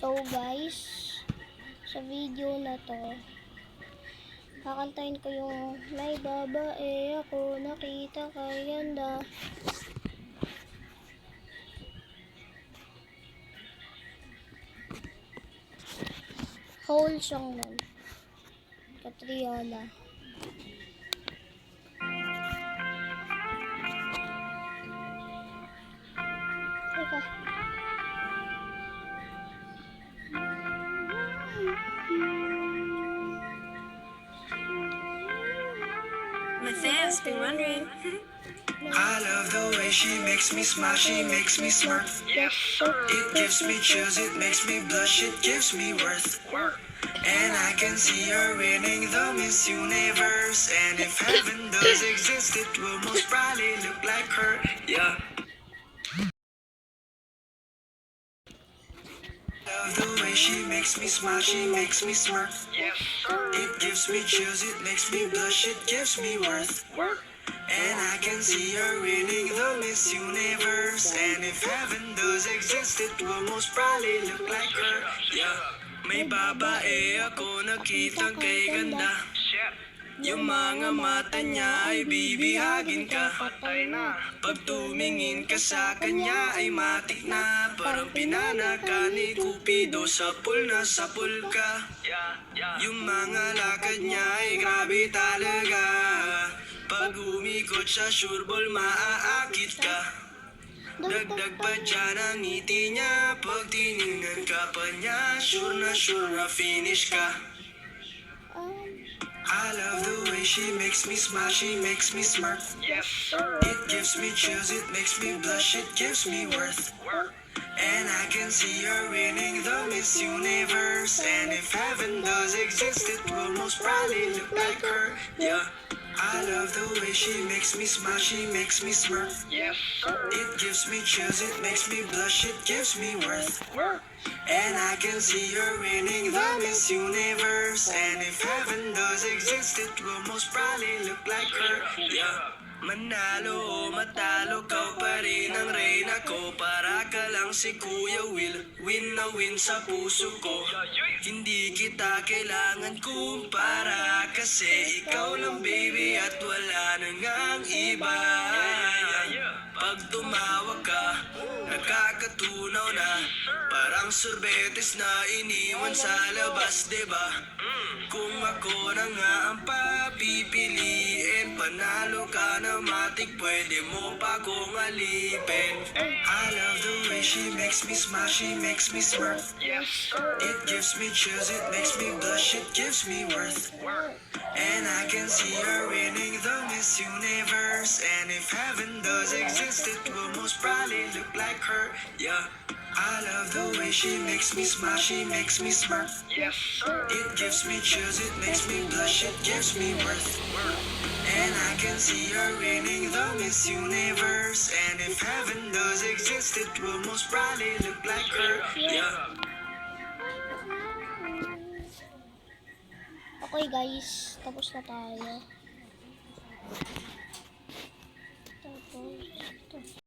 So guys, sa video na to, kakantahin ko yung may babae ako nakita kay ganda. Whole song nun. Catriona. Teka. My fans be wondering. I love the way she makes me smile, she makes me smirk. Yes, sir. It gives me chills, it makes me blush, it gives me worth. And I can see her winning the Miss Universe. And if heaven does exist, it will most probably look like her. Yeah. Love the way she makes me smile, she makes me smirk. It gives me chills, it makes me blush, it gives me worth. And I can see her winning the Miss Universe. And if heaven does exist, it will most probably look like her. Yeah. May babae ako nakitang kay ganda. Yung mga mata niya ay bibihagin ka. Pag tumingin ka sa kanya ay matik na. Parang pinana ka ni Cupido, sapul na sapul ka. Yung mga lakad niya ay grabe talaga. Pag umikot siya, sureball maaakit ka. Dagdag pa dyan ang ngiti niya. Pag tiningnan ka pa niya, sure na finish ka. I love the way she makes me smile, she makes me smirk. It gives me chills, it makes me blush, it gives me worth. And I can see her winning the Miss Universe. And if heaven does exist, it will most probably look like her. Yeah. I love the way she makes me smile, she makes me smirk. It gives me chills, it makes me blush, it gives me worth. And I can see her winning the Miss Universe. And if heaven does exist, it will most probably look like her. Yeah. Manalo o matalo, kau pa rin ang reyna ko. Para ka lang si Kuya Will, win na win sa puso ko. Hindi kita kailangan kumpara, kasi ikaw lang baby at wala nang ang iba. Pag tumawag ka, nakakatunaw na. Parang sorbetes na iniwan sa labas, diba? Kung ako na nga ang papipiliin, panalo ka na matik, pwede mo pa kong alipin. I love the way she makes me smile, she makes me smirk. It gives me chills, it makes me blush, it gives me worth. And I can see her winning the Miss Universe. And if heaven does exist, it will most probably look like her. Yeah. I love the way she makes me smile, she makes me smirk. It gives me chills, it makes me blush, it gives me worth. And I can see her winning the Miss Universe. And if heaven does exist, it will most probably look like her. Yeah. Okay guys, tapos na tayo. Tapos, ito.